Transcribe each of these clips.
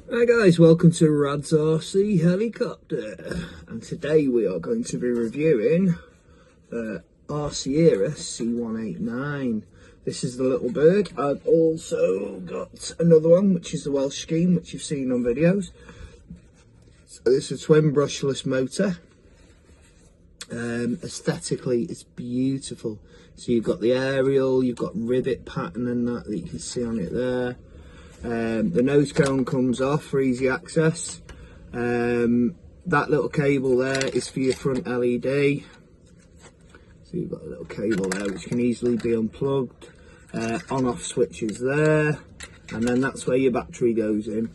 Hi guys, welcome to RAD'S RC helicopter, and today we are going to be reviewing the ERA C189. This is the little bird. I've also got another one, which is the Welsh scheme, which you've seen on videos. So it's a twin brushless motor. Aesthetically, it's beautiful. So you've got the aerial, you've got rivet pattern and that you can see on it there. The nose cone comes off for easy access. That little cable there is for your front LED. So you've got a little cable there which can easily be unplugged. On-off switches there, and then that's where your battery goes in.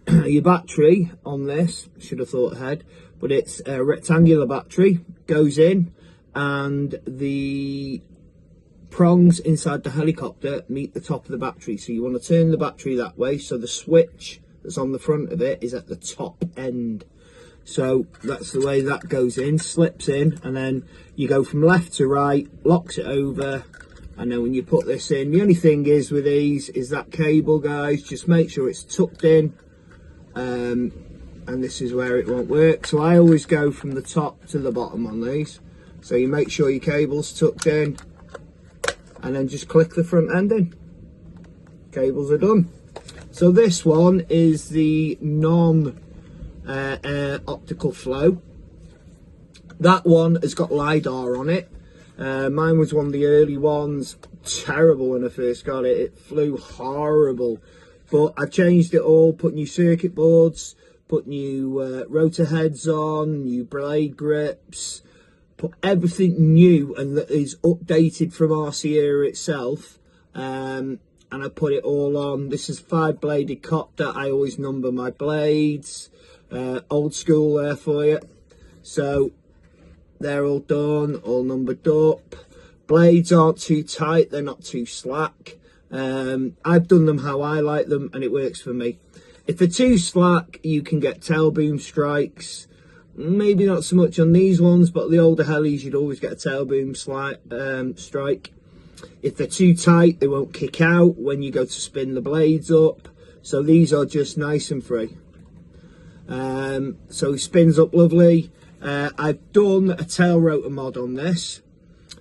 Your battery on this, should have thought ahead, but it's a rectangular battery, goes in, and the prongs inside the helicopter meet the top of the battery. So you want to turn the battery that way, so the switch that's on the front of it is at the top end. So that's the way that goes in, slips in, and then you go from left to right, locks it over, and then when you put this in, the only thing is with these is that cable, guys, just make sure it's tucked in, and this is where it won't work. So I always go from the top to the bottom on these. So you make sure your cable's tucked in, and then just click the front end in. Cables are done. So this one is the non-air optical flow. That one has got LiDAR on it. Mine was one of the early ones. Terrible when I first got it. It flew horrible. But I changed it all, put new circuit boards, put new rotor heads on, new blade grips, put everything new and that is updated from RCA itself, and I put it all on. This is 5-bladed copter. I always number my blades, old school there for you. So they're all done, all numbered up. Blades aren't too tight, they're not too slack. I've done them how I like them and it works for me. If they're too slack, you can get tail boom strikes. Maybe not so much on these ones, but the older helis, you'd always get a tail boom strike. If they're too tight, they won't kick out when you go to spin the blades up. So these are just nice and free. So it spins up lovely. I've done a tail rotor mod on this.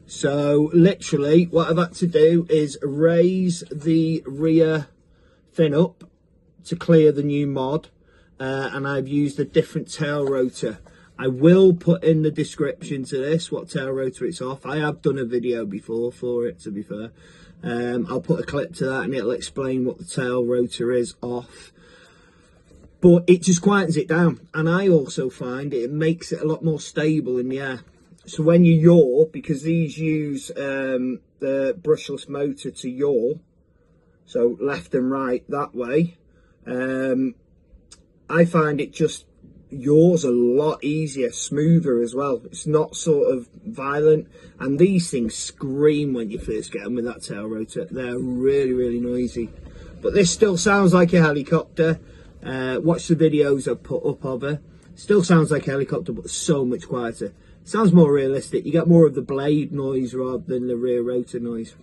So literally what I've had to do is raise the rear fin up to clear the new mod. And I've used a different tail rotor. I will put in the description to this what tail rotor it's off. I have done a video before for it, to be fair. I'll put a clip to that and it'll explain what the tail rotor is off. But it just quietens it down, and I also find it makes it a lot more stable in the air. So when you yaw, because these use the brushless motor to yaw, so left and right that way, I find it just yaws a lot easier, smoother as well. It's not sort of violent, and these things scream when you first get them with that tail rotor. They're really, really noisy. But this still sounds like a helicopter. Watch the videos I've put up of her. Still sounds like a helicopter, but so much quieter. Sounds more realistic. You get more of the blade noise rather than the rear rotor noise.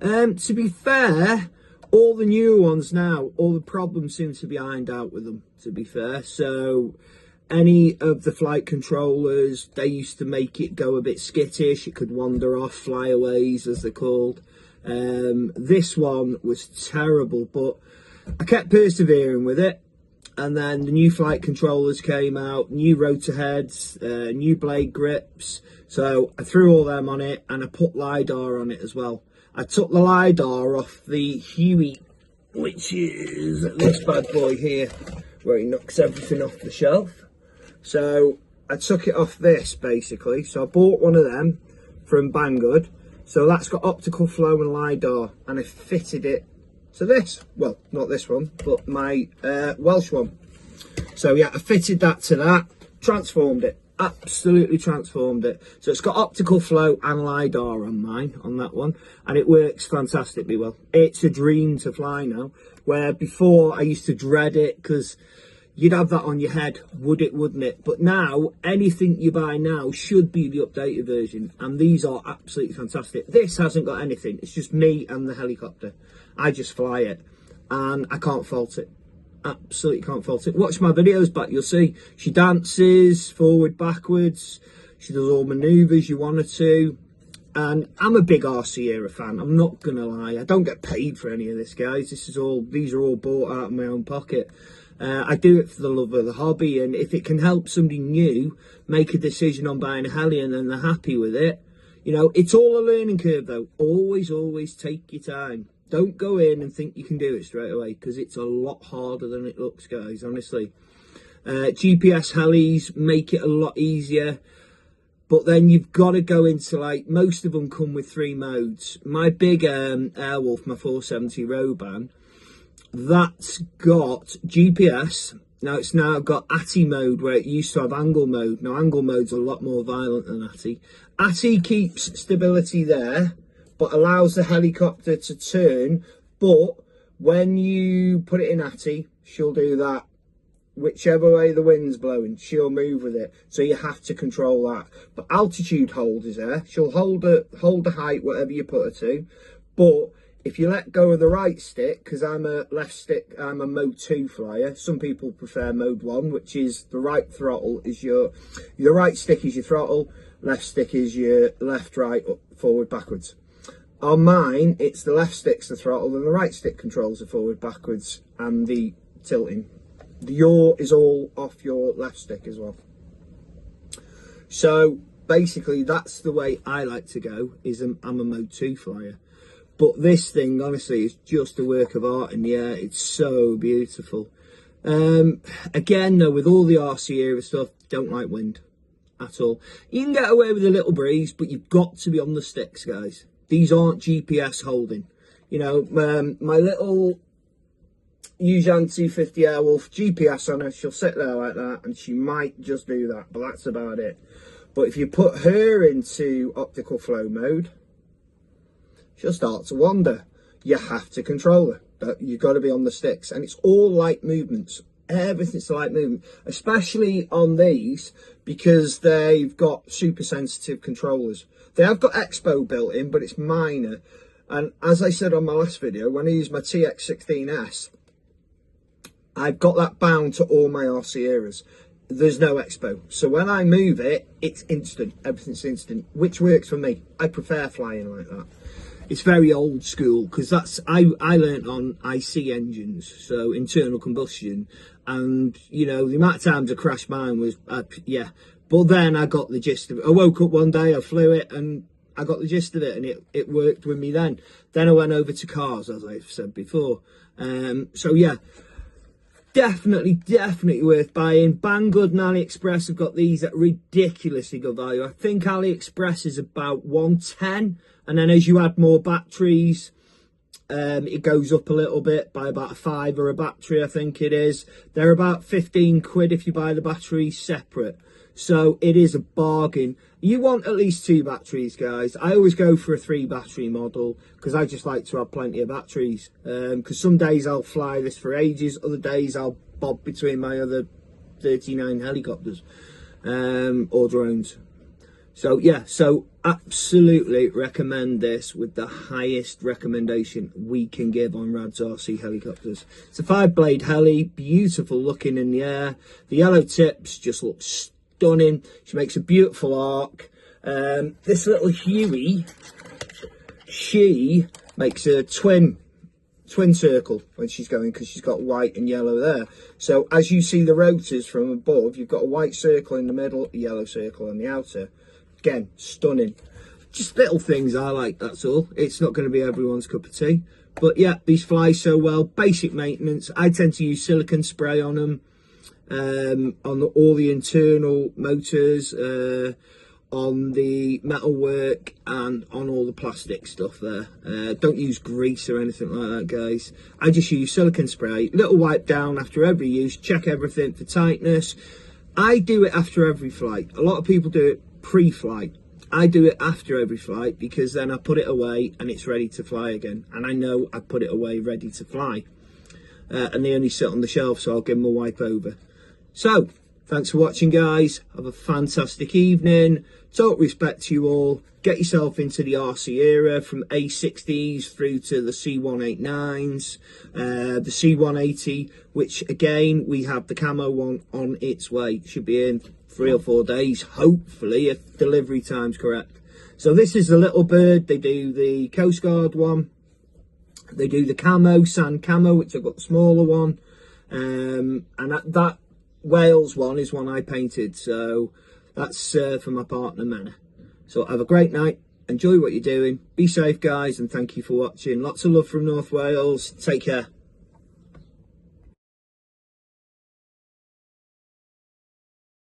To be fair, all the newer ones now, all the problems seem to be ironed out with them, to be fair. So any of the flight controllers, they used to make it go a bit skittish. It could wander off, flyaways as they're called. This one was terrible, but I kept persevering with it. And then the new flight controllers came out, new rotor heads, new blade grips. So I threw all them on it and I put LiDAR on it as well. I took the LiDAR off the Huey, which is this bad boy here, where he knocks everything off the shelf. So I took it off this basically. So I bought one of them from Banggood. So that's got optical flow and LiDAR, and I fitted it to this. Well, not this one, but my Welsh one. So yeah, I fitted that to that, transformed it. Absolutely transformed it. So it's got optical flow and LiDAR on mine, on that one, and it works fantastically well. It's a dream to fly now, where before I used to dread it because you'd have that on your head, would it, wouldn't it? But now anything you buy now should be the updated version, and these are absolutely fantastic. This hasn't got anything, it's just me and the helicopter. I just fly it and I can't fault it. Absolutely can't fault it. Watch my videos back, you'll see. She dances forward, backwards. She does all manoeuvres you want her to. And I'm a big RC ERA fan, I'm not going to lie. I don't get paid for any of this, guys. These are all bought out of my own pocket. I do it for the love of the hobby, and if it can help somebody new make a decision on buying a heli and then they're happy with it, you know, it's all a learning curve though. Always take your time. Don't go in and think you can do it straight away, because it's a lot harder than it looks, guys, honestly. GPS helis make it a lot easier, but then you've got to go into, like, most of them come with 3 modes. My big Airwolf, my 470 Roban, that's got GPS. Now it's now got ATI mode, where it used to have angle mode. Now angle mode's a lot more violent than ATI. ATI keeps stability there, but allows the helicopter to turn. But when you put it in ATI, she'll do that. Whichever way the wind's blowing, she'll move with it. So you have to control that. But altitude hold is there. She'll hold the height, whatever you put her to. But if you let go of the right stick, because I'm a mode 2 flyer. Some people prefer mode 1, which is the right throttle is your right stick is your throttle, left stick is your left, right, up, forward, backwards. On mine, it's the left stick's the throttle and the right stick controls the forward, backwards and the tilting. The yaw is all off your left stick as well. So basically that's the way I like to go, is I'm a mode 2 flyer. But this thing, honestly, is just a work of art in the air. It's so beautiful. Again, though, with all the RC ERA stuff, don't like wind at all. You can get away with a little breeze, but you've got to be on the sticks, guys. These aren't GPS holding. You know, my little Yuuzhan 250 Airwolf, GPS on her, she'll sit there like that, and she might just do that, but that's about it. But if you put her into optical flow mode, she'll start to wander. You have to control her, but you've got to be on the sticks, and it's all light movements. Everything's light movement, especially on these, because they've got super sensitive controllers. They have got Expo built in, but it's minor. And as I said on my last video, when I use my TX16S, I've got that bound to all my RC ERAs. There's no Expo, so when I move it, it's instant. Everything's instant, which works for me. I prefer flying like that. It's very old school, because that's I learnt on IC engines, so internal combustion, and you know the amount of times I crashed mine was yeah. But then I got the gist of it. I woke up one day, I flew it, and I got the gist of it, and it worked with me then. Then I went over to cars, as I've said before. So yeah, definitely worth buying. Banggood and AliExpress have got these at ridiculously good value. I think AliExpress is about 110. And then as you add more batteries, it goes up a little bit by about a £5 a battery, I think it is. They're about 15 quid if you buy the batteries separate. So it is a bargain. You want at least 2 batteries, guys. I always go for a 3 battery model, because I just like to have plenty of batteries. Because some days I'll fly this for ages, other days I'll bob between my other 39 helicopters or drones. So yeah, so absolutely recommend this with the highest recommendation we can give on RAD'S RC helicopters. It's a 5-blade heli, beautiful looking in the air. The yellow tips just look stunning. She makes a beautiful arc. This little Huey, she makes a twin circle when she's going, because she's got white and yellow there. So as you see the rotors from above, you've got a white circle in the middle, a yellow circle on the outer. Again, stunning. Just little things I like, that's all. It's not going to be everyone's cup of tea. But yeah, these fly so well. Basic maintenance. I tend to use silicone spray on them, on all the internal motors, on the metalwork, and on all the plastic stuff there. Don't use grease or anything like that, guys. I just use silicone spray. Little wipe down after every use. Check everything for tightness. I do it after every flight. A lot of people do it pre-flight. I do it after every flight, because then I put it away and it's ready to fly again, and I know I put it away ready to fly, and they only sit on the shelf, so I'll give them a wipe over. So Thanks for watching, guys. Have a fantastic evening. Total respect to you all. Get yourself into the RC era from A60s through to the C189s, the C180, which again, we have the camo one on its way. It should be in 3 or 4 days, hopefully, if delivery time's correct. So this is the little bird. They do the Coast Guard one. They do the camo, sand camo, which I've got the smaller one. And that Wales one is one I painted. So that's for my partner, Manna. So have a great night. Enjoy what you're doing. Be safe, guys, and thank you for watching. Lots of love from North Wales. Take care.